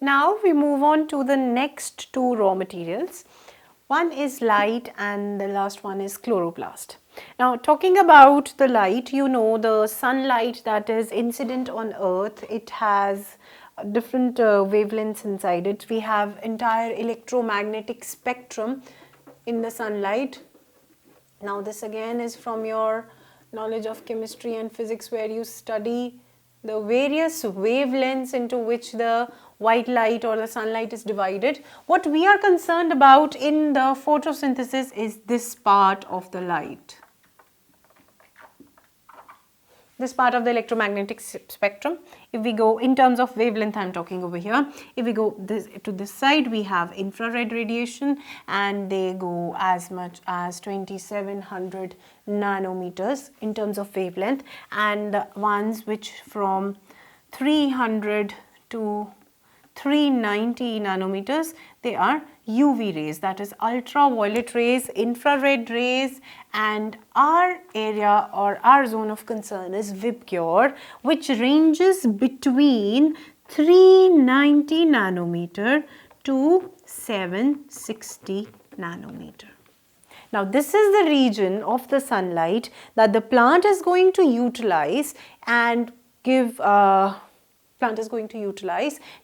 Now we move on to the next two raw materials. One is light and the last one is chloroplast. Now talking about the light, you know the sunlight that is incident on earth, it has different wavelengths inside it. We have entire electromagnetic spectrum in the sunlight. Now this again is from your knowledge of chemistry and physics, where you study the various wavelengths into which the white light or the sunlight is divided. What we are concerned about in the photosynthesis is this part of the light. This part of the electromagnetic spectrum. If we go in terms of wavelength, I am talking over here. If we go to this side, we have infrared radiation, and they go as much as 2700 nanometers in terms of wavelength, and the ones which from 300 to 390 nanometers, they are UV rays, that is ultraviolet rays, infrared rays, and our area or our zone of concern is VIBGYOR, which ranges between 390 nanometer to 760 nanometer. Now this is the region of the sunlight that the plant is going to utilize and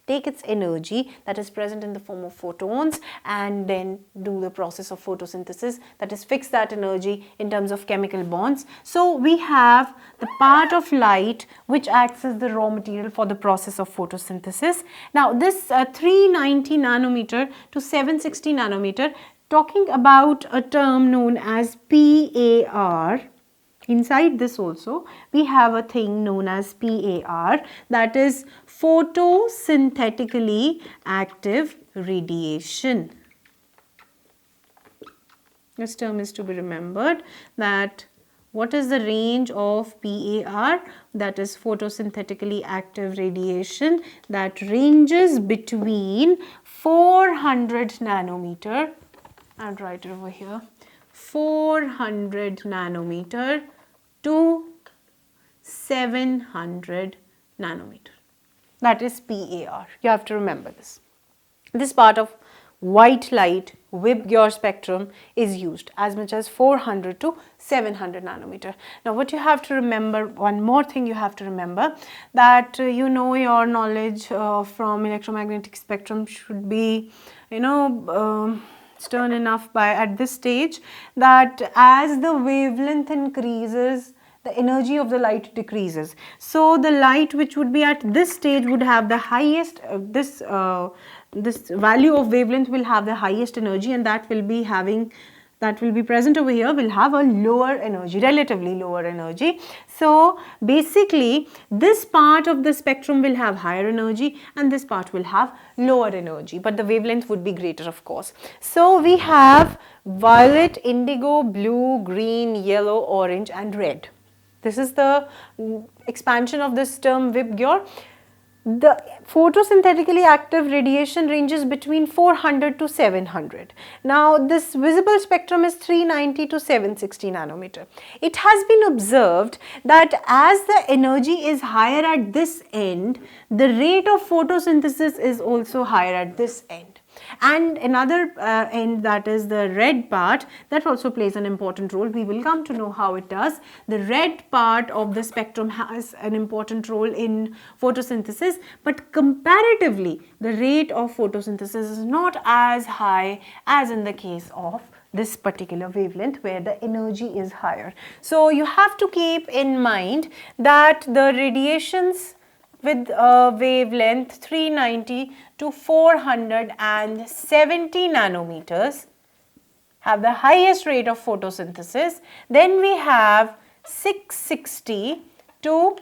take its energy that is present in the form of photons and then do the process of photosynthesis, that is fix that energy in terms of chemical bonds. So we have the part of light which acts as the raw material for the process of photosynthesis. Now this 390 nanometer to 760 nanometer, talking about a term known as PAR. Inside this also we have a thing known as PAR, that is photosynthetically active radiation. This term is to be remembered, that what is the range of PAR, that is photosynthetically active radiation, that ranges between 400 nanometer, I'll write it over here, 400 nanometer to 700 nanometer. That is PAR. You have to remember this. This part of white light VIBGYOR spectrum is used as much as 400 to 700 nanometer. Now what you have to remember, one more thing you have to remember, that you know your knowledge from electromagnetic spectrum should be stern enough by at this stage, that as the wavelength increases, the energy of the light decreases. So the light which would be at this stage would have the highest, this value of wavelength will have the highest energy, and that will be present over here will have a lower energy, relatively lower energy. So basically this part of the spectrum will have higher energy and this part will have lower energy, but the wavelength would be greater, of course. So we have violet, indigo, blue, green, yellow, orange and red. This is the expansion of this term VIBGYOR. The photosynthetically active radiation ranges between 400 to 700. Now this visible spectrum is 390 to 760 nanometer. It has been observed that as the energy is higher at this end, the rate of photosynthesis is also higher at this end. And another end, that is the red part, that also plays an important role. We will come to know how it does. The red part of the spectrum has an important role in photosynthesis, but comparatively the rate of photosynthesis is not as high as in the case of this particular wavelength where the energy is higher. So you have to keep in mind that the radiations with a wavelength 390 to 470 nanometers have the highest rate of photosynthesis. Then we have 660 to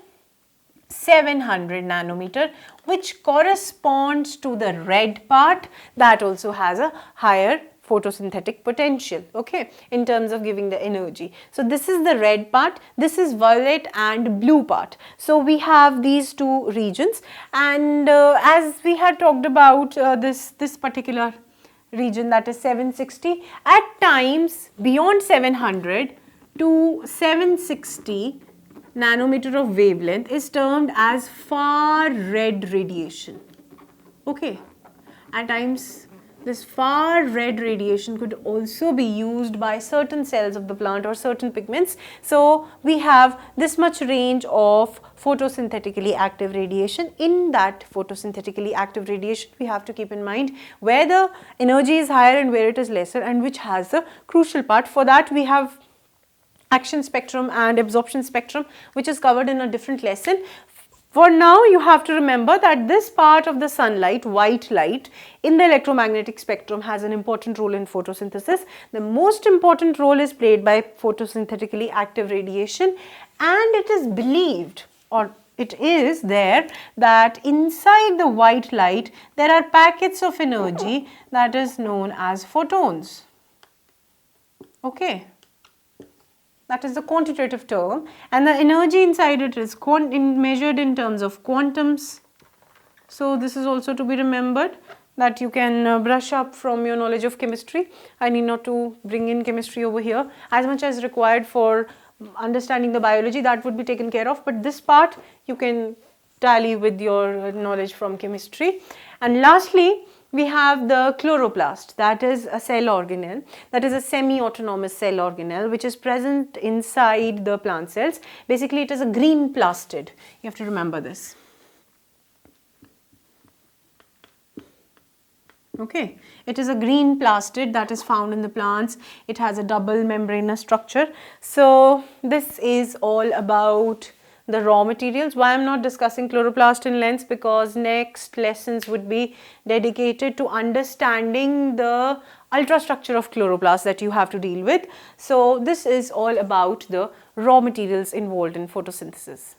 700 nanometer, which corresponds to the red part, that also has a higher photosynthetic potential, okay, in terms of giving the energy. So this is the red part, this is violet and blue part. So we have these two regions, and as we had talked about this particular region, that is 760, at times beyond 700 to 760 nanometer of wavelength is termed as far red radiation. Okay, at times this far red radiation could also be used by certain cells of the plant or certain pigments. So we have this much range of photosynthetically active radiation. In that photosynthetically active radiation, we have to keep in mind where the energy is higher and where it is lesser, and which has the crucial part. For that we have action spectrum and absorption spectrum, which is covered in a different lesson. For now, you have to remember that this part of the sunlight, white light, in the electromagnetic spectrum has an important role in photosynthesis. The most important role is played by photosynthetically active radiation, and it is believed, or it is there, that inside the white light there are packets of energy that is known as photons. Okay. That is the quantitative term, and the energy inside it is measured in terms of quantums. So this is also to be remembered, that you can brush up from your knowledge of chemistry. I need not to bring in chemistry over here. As much as required for understanding the biology, that would be taken care of, but this part you can tally with your knowledge from chemistry. And lastly, we have the chloroplast, that is a cell organelle, that is a semi-autonomous cell organelle which is present inside the plant cells. Basically, it is a green plastid. You have to remember this. Okay, it is a green plastid that is found in the plants. It has a double membranous structure. So this is all about the raw materials. Why I am not discussing chloroplast in length, because next lessons would be dedicated to understanding the ultrastructure of chloroplast that you have to deal with. So this is all about the raw materials involved in photosynthesis.